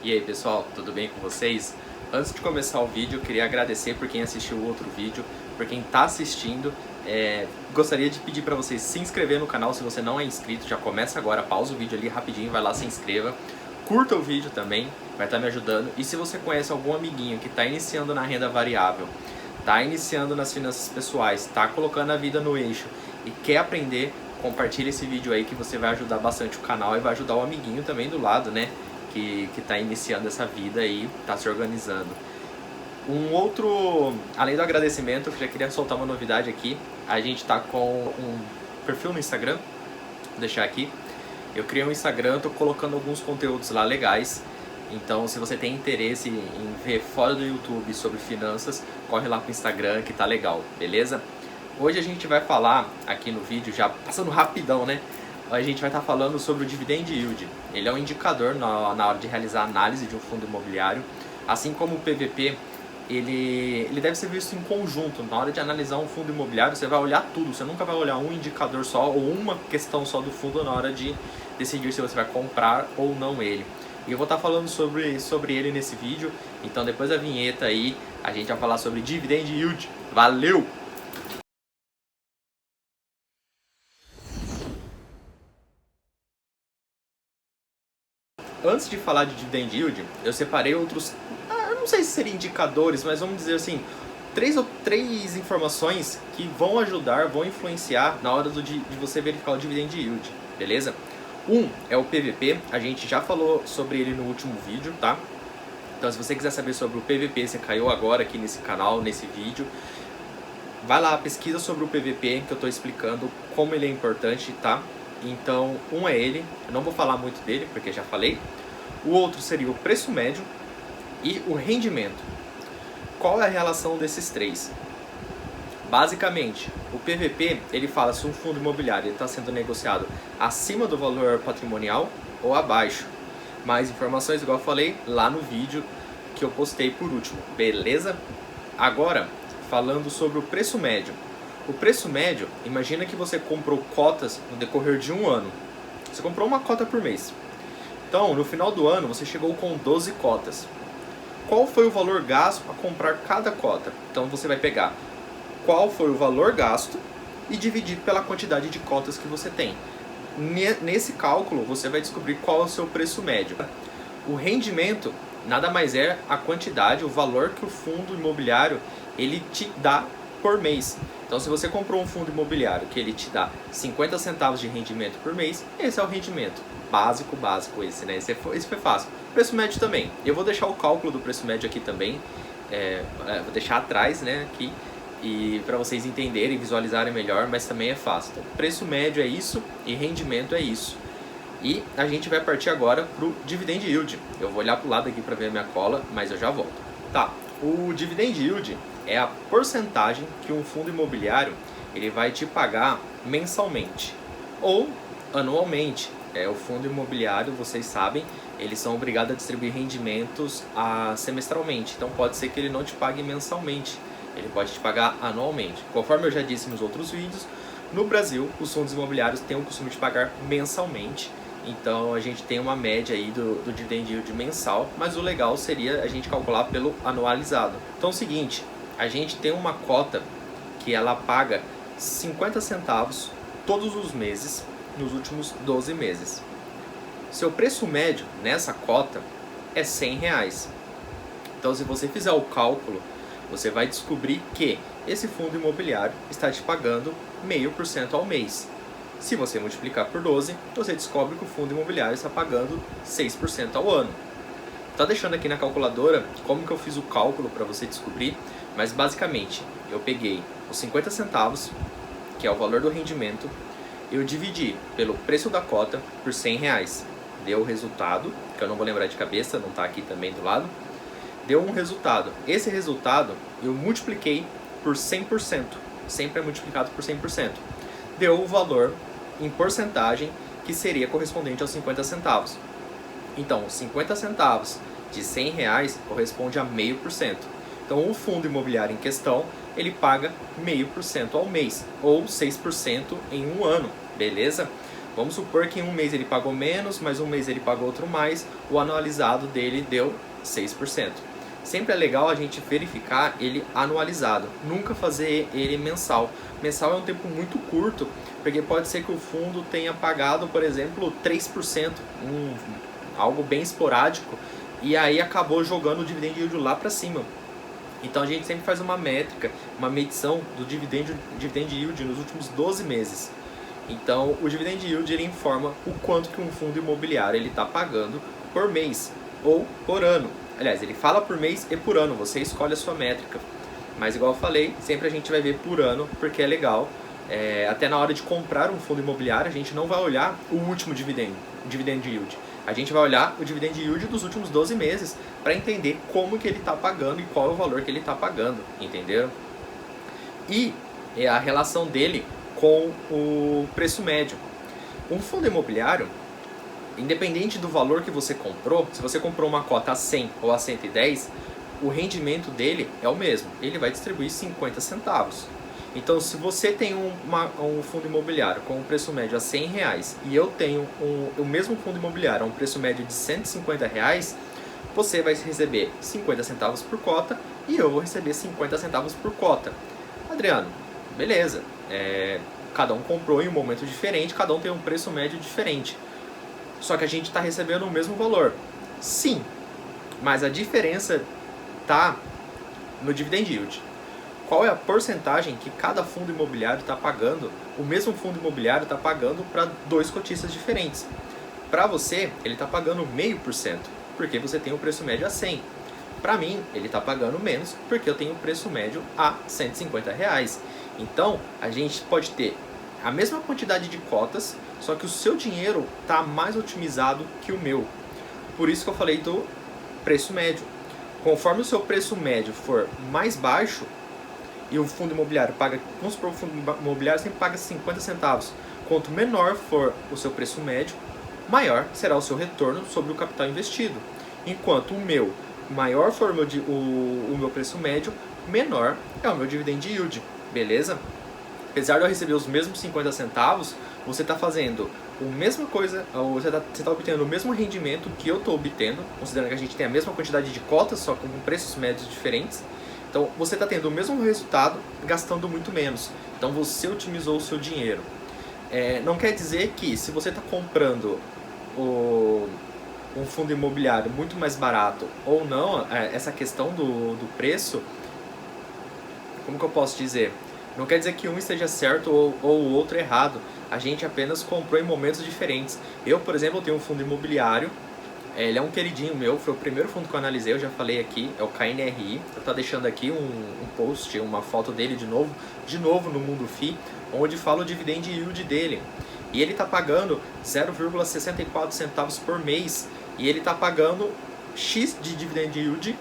E aí pessoal, tudo bem com vocês? Antes de começar o vídeo, eu queria agradecer por quem assistiu o outro vídeo, por quem está assistindo. Gostaria de pedir para vocês se inscrever no canal se você não é inscrito, já começa agora, pausa o vídeo ali rapidinho, vai lá, se inscreva. Curta o vídeo também, vai estar me ajudando. E se você conhece algum amiguinho que está iniciando na renda variável, está iniciando nas finanças pessoais, está colocando a vida no eixo e quer aprender, compartilha esse vídeo aí que você vai ajudar bastante o canal e vai ajudar o amiguinho também do lado, né? Que está iniciando essa vida e está se organizando. Além do agradecimento, eu já queria soltar uma novidade aqui. A gente está com um perfil no Instagram, vou deixar aqui. Eu criei um Instagram, estou colocando alguns conteúdos lá legais. Então, se você tem interesse em ver fora do YouTube sobre finanças, corre lá pro Instagram que tá legal, beleza? Hoje a gente vai falar aqui no vídeo, já passando rapidão, né? A gente vai estar falando sobre o Dividend Yield. Ele é um indicador na hora de realizar a análise de um fundo imobiliário. Assim como o PVP, ele deve ser visto em conjunto. Na hora de analisar um fundo imobiliário, você vai olhar tudo. Você nunca vai olhar um indicador só ou uma questão só do fundo na hora de decidir se você vai comprar ou não ele. E eu vou estar falando sobre ele nesse vídeo. Então depois da vinheta aí, a gente vai falar sobre Dividend Yield. Valeu! Antes de falar de Dividend Yield, eu separei outros, eu não sei se seriam indicadores, mas vamos dizer assim, três informações que vão ajudar, vão influenciar na hora de você verificar o Dividend Yield, beleza? Um é o PVP, a gente já falou sobre ele no último vídeo, tá? Então se você quiser saber sobre o PVP, você caiu agora aqui nesse canal, nesse vídeo, vai lá, pesquisa sobre o PVP, que eu estou explicando como ele é importante, tá? Então, um é ele, eu não vou falar muito dele, porque já falei. O outro seria o preço médio e o rendimento. Qual é a relação desses três? Basicamente, o PVP, ele fala se um fundo imobiliário está sendo negociado acima do valor patrimonial ou abaixo. Mais informações, igual eu falei, lá no vídeo que eu postei por último, beleza? Agora, falando sobre o preço médio. O preço médio, imagina que você comprou cotas no decorrer de um ano. Você comprou uma cota por mês. Então, no final do ano, você chegou com 12 cotas. Qual foi o valor gasto para comprar cada cota? Então, você vai pegar qual foi o valor gasto e dividir pela quantidade de cotas que você tem. Nesse cálculo, você vai descobrir qual é o seu preço médio. O rendimento nada mais é a quantidade, o valor que o fundo imobiliário ele te dá por mês. Então, se você comprou um fundo imobiliário que ele te dá 50 centavos de rendimento por mês, esse é o rendimento básico esse, né? Esse foi fácil. Preço médio também. Eu vou deixar o cálculo do preço médio aqui também, vou deixar atrás, né? Aqui, e para vocês entenderem e visualizarem melhor, mas também é fácil. Então, preço médio é isso e rendimento é isso. E a gente vai partir agora para o Dividend Yield. Eu vou olhar para o lado aqui para ver a minha cola, mas eu já volto. Tá, o Dividend Yield é a porcentagem que um fundo imobiliário ele vai te pagar mensalmente ou anualmente. O fundo imobiliário, vocês sabem, eles são obrigados a distribuir rendimentos semestralmente. Então pode ser que ele não te pague mensalmente, ele pode te pagar anualmente. Conforme eu já disse nos outros vídeos, no Brasil os fundos imobiliários têm o costume de pagar mensalmente. Então a gente tem uma média aí do Dividend Yield mensal, mas o legal seria a gente calcular pelo anualizado. Então é o seguinte, a gente tem uma cota que ela paga 50 centavos todos os meses nos últimos 12 meses. Seu preço médio nessa cota é R$100. Então se você fizer o cálculo, você vai descobrir que esse fundo imobiliário está te pagando 0,5% ao mês. Se você multiplicar por 12, você descobre que o fundo imobiliário está pagando 6% ao ano. Tá deixando aqui na calculadora como que eu fiz o cálculo para você descobrir, mas basicamente eu peguei os 50 centavos, que é o valor do rendimento, eu dividi pelo preço da cota por R$100. Deu o resultado, que eu não vou lembrar de cabeça, não está aqui também do lado. Deu um resultado. Esse resultado eu multipliquei por 100%. Sempre é multiplicado por 100%. Deu o valor em porcentagem que seria correspondente aos 50 centavos. Então, 50 centavos de R$100 corresponde a 0,5%. Então, o fundo imobiliário em questão, ele paga 0,5% ao mês, ou 6% em um ano, beleza? Vamos supor que em um mês ele pagou menos, mas um mês ele pagou outro mais, o anualizado dele deu 6%. Sempre é legal a gente verificar ele anualizado, nunca fazer ele mensal. Mensal é um tempo muito curto, porque pode ser que o fundo tenha pagado, por exemplo, 3%, algo bem esporádico, e aí acabou jogando o dividend yield lá para cima. Então a gente sempre faz uma métrica, uma medição do dividend yield nos últimos 12 meses. Então o dividend yield ele informa o quanto que um fundo imobiliário ele está pagando por mês ou por ano. Aliás, ele fala por mês e por ano, você escolhe a sua métrica. Mas igual eu falei, sempre a gente vai ver por ano, porque é legal. Até na hora de comprar um fundo imobiliário, a gente não vai olhar o último dividend yield. A gente vai olhar o dividend yield dos últimos 12 meses para entender como que ele está pagando e qual é o valor que ele está pagando, entendeu? E a relação dele com o preço médio. Um fundo imobiliário, independente do valor que você comprou, se você comprou uma cota a 100 ou a 110, o rendimento dele é o mesmo. Ele vai distribuir 50 centavos. Então, se você tem um fundo imobiliário com um preço médio a R$100 e eu tenho o mesmo fundo imobiliário a um preço médio de R$150, você vai receber 50 centavos por cota e eu vou receber 50 centavos por cota. Adriano, beleza. Cada um comprou em um momento diferente, cada um tem um preço médio diferente. Só que a gente está recebendo o mesmo valor. Sim, mas a diferença está no dividend yield. Qual é a porcentagem que cada fundo imobiliário está pagando, o mesmo fundo imobiliário está pagando para dois cotistas diferentes. Para você, ele está pagando 0,5%, porque você tem o preço médio a 100. Para mim, ele está pagando menos, porque eu tenho o preço médio a R$150. Então, a gente pode ter a mesma quantidade de cotas, só que o seu dinheiro está mais otimizado que o meu. Por isso que eu falei do preço médio. Conforme o seu preço médio for mais baixo, e o fundo imobiliário paga, vamos supor, o fundo imobiliário sempre paga 50 centavos. Quanto menor for o seu preço médio, maior será o seu retorno sobre o capital investido. Enquanto o meu, maior for o meu preço médio, menor é o meu dividend yield, beleza? Apesar de eu receber os mesmos 50 centavos, você está fazendo a mesma coisa, você está obtendo o mesmo rendimento que eu estou obtendo, considerando que a gente tem a mesma quantidade de cotas, só com preços médios diferentes. Então você está tendo o mesmo resultado, gastando muito menos. Então você otimizou o seu dinheiro. Não quer dizer que se você está comprando um fundo imobiliário muito mais barato ou não, essa questão do preço, como que eu posso dizer? Não quer dizer que um esteja certo ou o outro errado. A gente apenas comprou em momentos diferentes. Eu, por exemplo, tenho um fundo imobiliário. Ele é um queridinho meu, foi o primeiro fundo que eu analisei, eu já falei aqui, é o KNRI. Eu tô deixando aqui um post, uma foto dele de novo no Mundo FI, onde fala o dividend yield dele. E ele está pagando 0,64 centavos por mês. E ele está pagando X de dividend yield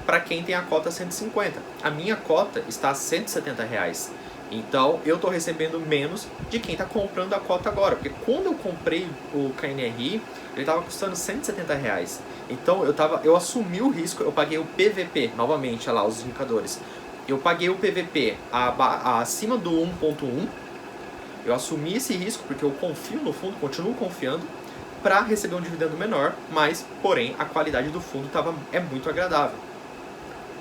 para quem tem a cota 150. A minha cota está a R$170. Então eu estou recebendo menos de quem está comprando a cota agora. Porque quando eu comprei o KNRI, ele estava custando R$170. Então eu assumi o risco, eu paguei o PVP, novamente, olha lá os indicadores. Eu paguei o PVP acima do 1.1. Eu assumi esse risco porque eu confio no fundo, continuo confiando, para receber um dividendo menor, mas, porém, a qualidade do fundo é muito agradável.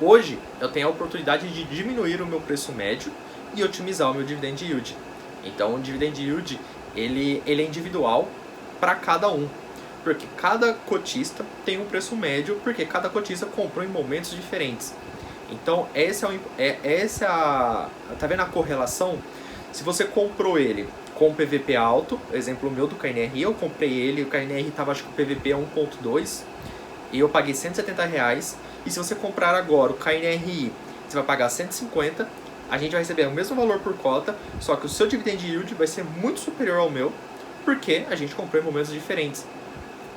Hoje, eu tenho a oportunidade de diminuir o meu preço médio e otimizar o meu dividend yield. Então, o dividend yield, ele é individual para cada um, porque cada cotista tem um preço médio, porque cada cotista comprou em momentos diferentes. Então, tá vendo a correlação? Se você comprou ele com PVP alto, exemplo meu do KNRI, eu comprei ele, o KNRI estava, acho que o PVP é 1.2, e eu paguei R$170, e se você comprar agora o KNRI, você vai pagar 150, a gente vai receber o mesmo valor por cota, só que o seu dividend yield vai ser muito superior ao meu, porque a gente comprou em momentos diferentes.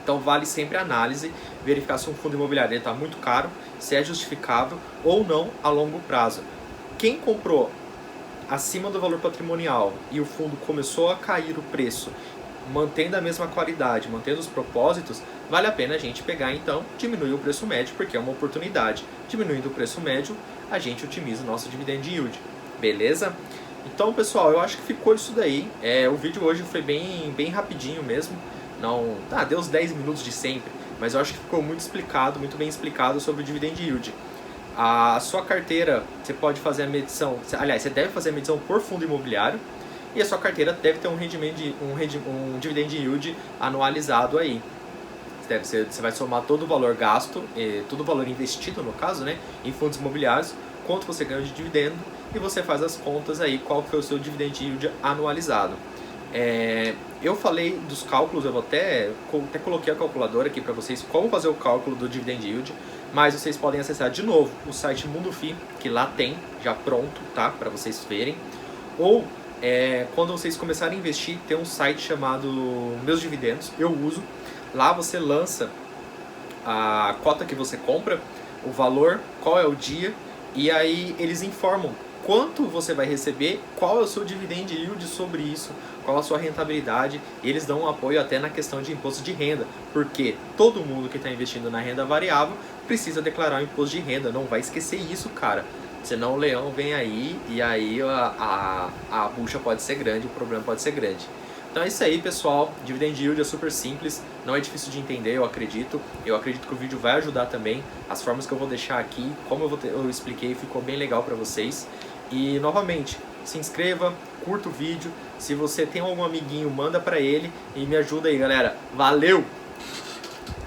Então vale sempre a análise, verificar se um fundo imobiliário está muito caro, se é justificável ou não a longo prazo. Quem comprou acima do valor patrimonial e o fundo começou a cair o preço, mantendo a mesma qualidade, mantendo os propósitos, vale a pena a gente pegar então, diminuir o preço médio, porque é uma oportunidade. Diminuindo o preço médio, a gente otimiza o nosso dividend yield. Beleza? Então, pessoal, eu acho que ficou isso daí. O vídeo hoje foi bem rapidinho mesmo. Não, deu os 10 minutos de sempre, mas eu acho que ficou muito bem explicado sobre o Dividend Yield. A sua carteira, você pode fazer a medição, aliás, você deve fazer a medição por fundo imobiliário, e a sua carteira deve ter um Dividend Yield anualizado aí. Você vai somar todo o valor gasto, todo o valor investido no caso, né, em fundos imobiliários, quanto você ganha de dividendo, e você faz as contas aí, qual foi o seu Dividend Yield anualizado. Eu falei dos cálculos, eu até coloquei a calculadora aqui para vocês, como fazer o cálculo do Dividend Yield, mas vocês podem acessar de novo o site MundoFi, que lá tem, já pronto, tá, para vocês verem. Ou, quando vocês começarem a investir, tem um site chamado Meus Dividendos, eu uso. Lá você lança a cota que você compra, o valor, qual é o dia, e aí eles informam quanto você vai receber, qual é o seu dividend yield sobre isso, qual a sua rentabilidade, e eles dão um apoio até na questão de imposto de renda, porque todo mundo que está investindo na renda variável precisa declarar o imposto de renda, não vai esquecer isso, cara. Senão o leão vem aí e aí a bucha pode ser grande, o problema pode ser grande. Então é isso aí, pessoal. Dividend Yield é super simples, não é difícil de entender, eu acredito. Eu acredito que o vídeo vai ajudar também. As formas que eu vou deixar aqui, como eu expliquei, ficou bem legal para vocês. E, novamente, se inscreva, curta o vídeo. Se você tem algum amiguinho, manda para ele e me ajuda aí, galera. Valeu!